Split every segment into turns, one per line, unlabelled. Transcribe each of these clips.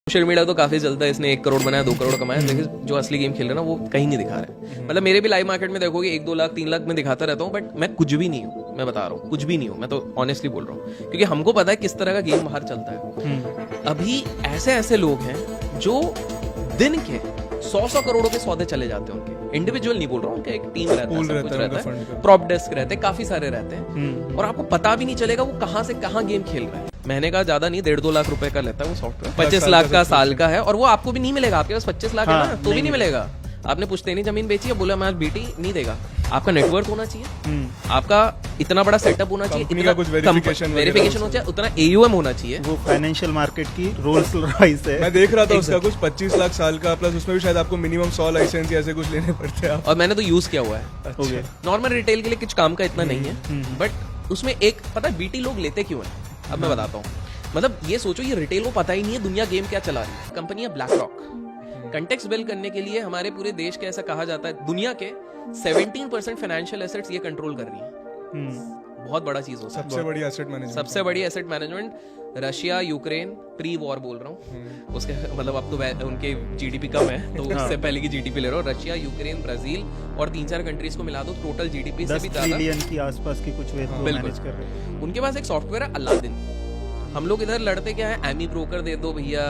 Social media तो काफी चलता है, इसने 1 करोड़ बनाया 2 करोड़ कमाया, लेकिन जो असली गेम खेल रहे हैं ना वो कहीं नहीं दिखा रहे। मतलब मेरे भी लाइव मार्केट में देखोगे 1-2 लाख 3 लाख में दिखाता रहता हूँ, बट मैं कुछ भी नहीं हूँ, मैं बता रहा हूँ कुछ भी नहीं हूँ, मैं तो ऑनेस्टली बोल रहा हूँ, क्योंकि हमको पता है किस तरह का गेम बाहर चलता है। अभी ऐसे ऐसे लोग हैं जो दिन के 100 करोड़ों के सौदे चले जाते हैं उनके, इंडिविजुअल नहीं बोल रहा हूँ, उनका एक टीम रहता है, सब कुछ रहता है, प्रॉप डेस्क रहते हैं, काफी सारे रहते हैं, और आपको पता भी नहीं चलेगा वो कहाँ से कहाँ गेम खेल रहा है। महीने का ज्यादा नहीं 1.5-2 लाख रुपए का लेता है वो सॉफ्टवेयर, 25 लाख का साल का है, और वो आपको भी नहीं मिलेगा। आपके पास 25 लाख है ना, तो भी नहीं मिलेगा। आपने पुश्तैनी नहीं जमीन बेची है, बोला मैं बेटी नहीं देगा। आपका नेटवर्क होना चाहिए, आपका इतना बड़ा सेटअप होना चाहिए, इतना कुछ वेरिफिकेशन होना चाहिए, उतना AUM होना चाहिए। वो
फाइनेंशियल मार्केट की रोल्स रॉयस है।
मैं देख रहा था उसका कुछ 25 लाख साल का, प्लस उसमें भी शायद आपको मिनिमम 100 लाइसेंस ऐसे कुछ लेने पड़ते हैं।
और मैंने तो यूज किया हुआ है। नॉर्मल रिटेल के लिए कुछ काम का इतना नहीं है, बट उसमें एक पता है बीटी लोग लेते क्यों है, अब मैं बताता हूँ। मतलब ये सोचो, ये रिटेल को पता ही नहीं है दुनिया गेम क्या चला रही है। कंपनी है ब्लैक रॉक, कंटेक्स्ट बिल्ड करने के लिए हमारे पूरे देश के ऐसा कहा जाता है दुनिया के 17% फाइनेंशियल एसेट्स ये कंट्रोल कर रही है। बहुत बड़ा चीज हो,
सबसे बड़ी एसेट मैनेजमेंट,
सबसे बड़ी asset management. Russia Ukraine pre war बोल रहा हूँ, उसके मतलब अब तो उनके GDP कम है, तो उससे पहले की GDP ले रहा हूँ। रशिया, यूक्रेन, ब्राजील और 3-4 कंट्रीज को मिला दो, टोटल GDP से भी ज्यादा, 10
ट्रिलियन की आसपास की कुछ मैनेज कर रहे हैं।
उनके पास एक सॉफ्टवेयर है अलादीन। हम लोग इधर लड़ते क्या है, एमी ब्रोकर दे दो भैया,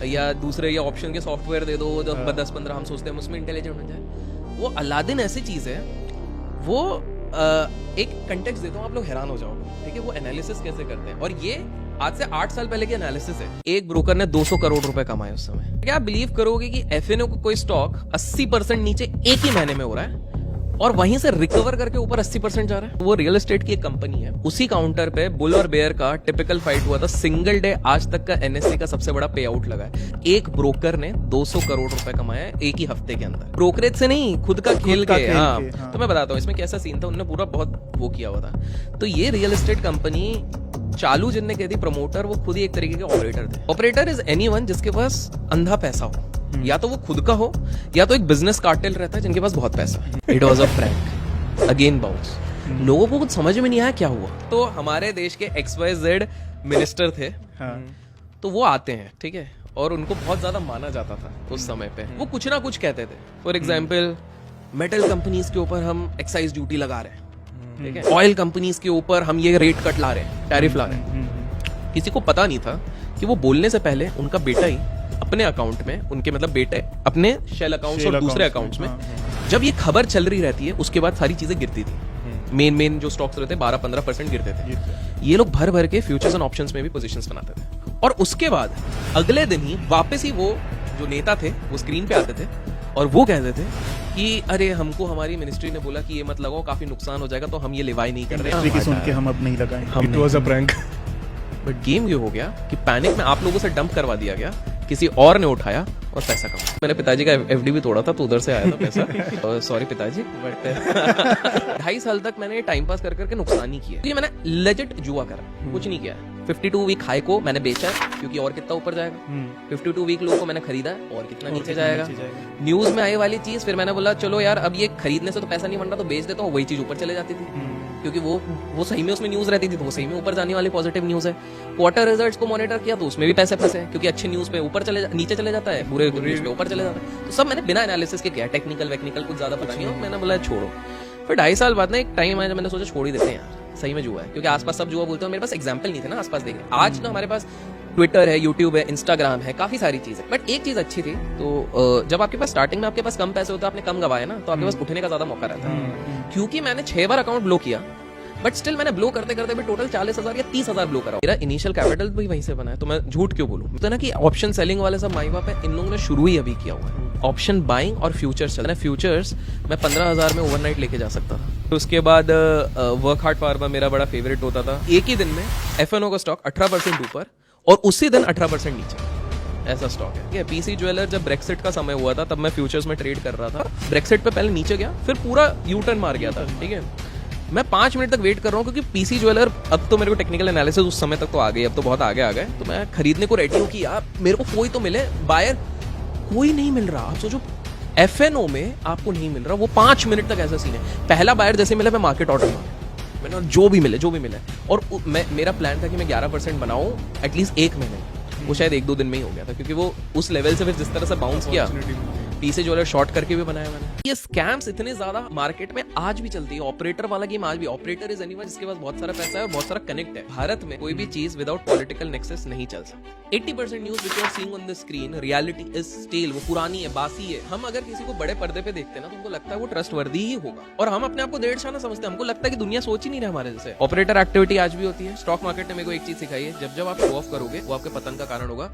या दूसरे या ऑप्शन के सॉफ्टवेयर दे दो, 10-15 हम सोचते हैं उसमें इंटेलिजेंट हो जाए। वो अलादीन ऐसी चीज है, वो एक कंटेक्स्ट देता हूँ, आप लोग हैरान हो जाओगे, ठीक है। वो एनालिसिस कैसे करते हैं, और ये आज से 8 साल पहले की एनालिसिस है। एक ब्रोकर ने 200 करोड़ रुपए कमाए उस समय। क्या आप बिलीव करोगे कि FNO को कोई स्टॉक 80% नीचे एक ही महीने में हो रहा है, और वहीं से रिकवर करके ऊपर 80% जा रहा है। वो रियल एस्टेट की एक कंपनी है, उसी काउंटर पे बुल और बेयर का टिपिकल फाइट हुआ था। सिंगल डे आज तक का NSE का सबसे बड़ा पे आउट लगा है। एक ब्रोकर ने 200 करोड़ रुपए कमाया एक ही हफ्ते के अंदर, ब्रोकरेज से नहीं, खुद का खेल के। हाँ, तो मैं बताता हूँ इसमें कैसा सीन था। उन्होंने पूरा बहुत वो किया हुआ था। तो ये रियल एस्टेट कंपनी चालू जिनने कही थी प्रमोटर, वो खुद ही एक तरीके के ऑपरेटर थे। ऑपरेटर इज एनीवन जिसके पास अंधा पैसा हो, या तो वो खुद का हो, या तो एक बिजनेस कार्टेल रहता है जिनके पास बहुत पैसा है। It was a prank, again bounce. लोगों को कुछ समझ में नहीं आया क्या हुआ। तो हमारे देश के XYZ मिनिस्टर थे, तो वो आते हैं, ठीक है, और उनको बहुत ज्यादा माना जाता था उस समय पे। वो कुछ ना कुछ कहते थे। फॉर एग्जाम्पल, मेटल कंपनीज के ऊपर हम एक्साइज ड्यूटी लगा रहे हैं, ठीक है, ऑयल कंपनीज के ऊपर हम ये रेट कट ला रहे हैं, टैरिफ ला रहे हैं। किसी को पता नहीं था कि वो बोलने से पहले उनका बेटा ही अपने अकाउंट में, उनके मतलब बेटे अपने शेल अकाउंट्स और दूसरे अकाउंट्स में, जब ये खबर चल रही रहती है उसके बाद सारी चीजें गिरती थी। मेन जो स्टॉक्स रहते 12-15% गिरते थे। ये लोग भर भर के फ्यूचर्स एंड ऑप्शंस में भी पोजीशंस बनाते थे, और उसके बाद अगले दिन ही वापस ही वो जो नेता थे वो स्क्रीन पे आते थे और वो कहते थे कि अरे हमको हमारी मिनिस्ट्री ने बोला कि ये मत लगाओ, काफी नुकसान हो जाएगा, तो हम ये लेवाई नहीं कर रहे हैं,
सुन के हम अब नहीं लगाएंगे।
It was a prank.
But game ये हो गया कि पैनिक में आप लोगों से डंप करवा दिया गया, किसी और ने उठाया और पैसा कमाया। मैंने पिताजी का FD भी तोड़ा था, तो उधर से आया था पैसा। सॉरी पिताजी, बट 2.5 साल तक मैंने टाइम पास कर करके नुकसान ही किया, क्योंकि मैंने लेजिट जुआ करा, कुछ नहीं किया। 52 वीक हाई को मैंने बेचा, क्योंकि और कितना ऊपर जाएगा। 52 वीक लो को मैंने खरीदा, और कितना नीचे जाएगा। न्यूज में आई वाली चीज, फिर मैंने बोला चलो यार अब ये खरीदने से तो पैसा नहीं बन रहा, तो बेच देता हूँ। वही चीज ऊपर चले जाती थी, क्योंकि वो सही में उसमें न्यूज रहती थी, तो वो सही में ऊपर जाने वाली पॉजिटिव न्यूज है। क्वार्टर रिजल्ट्स को मॉनिटर किया, तो उसमें भी पैसे फंसे, क्योंकि अच्छे न्यूज पे ऊपर नीचे चले जाता है, बुरे न्यूज पे ऊपर चले जाता है। तो सब मैंने बिना एनालिसिस के किया, टेक्निकल वेक्निकल कुछ ज्यादा पता नहीं, मैंने बोला छोड़ो। फिर 2.5 साल बाद ना एक टाइम आया जब मैंने सोचा छोड़ ही देते हैं यार, सही में जुआ है, क्योंकि आसपास सब जुआ बोलते हैं। मेरे पास एग्जाम्पल नहीं थे ना आसपास देखने। आज ना हमारे पास ट्विटर है, यूट्यूब है, इंस्टाग्राम है, काफी सारी चीज है। बट एक चीज अच्छी थी, तो जब आपके पास स्टार्टिंग में आपके पास कम पैसे होते हैं, आपने कम गवाया ना, तो आपके पास उठने का ज्यादा मौका रहता है। क्योंकि मैंने 6 बार अकाउंट ब्लॉक किया, बट स्टिल मैंने ब्लो करते करते भी टोटल 40,000 या 30,000 ब्लो करा। मेरा इनिशियल कैपिटल भी वहीं से बना है, तो मैं झूठ क्यों बोलूं। तो ना कि ऑप्शन सेलिंग वाले सब माई बाप है, इन लोगों ने शुरू ही अभी किया हुआ है। ऑप्शन बाइंग और फ्यूचर्स चल रहे हैं। फ्यूचर्स मैं 15,000 में ओवरनाइट लेके जा सकता था। तो उसके बाद वर्क हार्ड फार्मा मेरा बड़ा फेवरेट होता था। एक ही दिन में FNO का स्टॉक 18% ऊपर और उसी दिन 18% नीचे, ऐसा स्टॉक है। PC ज्वेलर जब ब्रेक्सिट का समय हुआ था, तब मैं फ्यूचर्स में ट्रेड कर रहा था। ब्रेक्सिट पे पहले नीचे गया, फिर पूरा यू टर्न मार गया था, ठीक है। मैं 5 मिनट तक वेट कर रहा हूँ, क्योंकि PC ज्वेलर, अब तो मेरे को टेक्निकल एनालिसिस उस समय तक तो आ गई, अब तो बहुत आगे आ गए, तो मैं खरीदने को रेडी हूँ कि यार मेरे को कोई तो मिले बायर। कोई नहीं मिल रहा। आप सोचो FNO में आपको नहीं मिल रहा, वो 5 मिनट तक ऐसा सीन है। पहला बायर जैसे मिला, मैं मार्केट ऑर्डर मारा, मैंने जो भी मिले। और मेरा प्लान था कि मैं 11% बनाऊं एटलीस्ट 1 महीने। वो शायद 1-2 दिन में ही हो गया था, क्योंकि वो उस लेवल से फिर जिस तरह से बाउंस किया, पीछे ज्वेलर शॉर्ट करके भी बनाया मैंने। ये स्कैम्स इतने ज्यादा मार्केट में आज भी चलती है। ऑपरेटर वाला गेम आज भी, ऑपरेटर इज एनीवन जिसके पास बहुत सारा पैसा है और बहुत सारा कनेक्ट है। भारत में कोई भी चीज विदाउट पॉलिटिकल नेक्सस नहीं चल सकती। 80% news which you are seeing on the screen reality is stale, वो पुरानी है, बासी है। हम अगर किसी को बड़े पर्दे पे देखते हैं ना, तो हमको लगता है वो ट्रस्टवर्दी ही होगा, और हम अपने आप को डेढ़ शाना समझते हैं। हमको लगता है कि दुनिया सोच ही नहीं रहा हमारे जैसे। ऑपरेटर एक्टिविटी आज भी होती है। स्टॉक मार्केट ने मेरे को एक चीज सिखाई है, जब जब आप शो ऑफ करोगे वो आपके पतन का कारण होगा।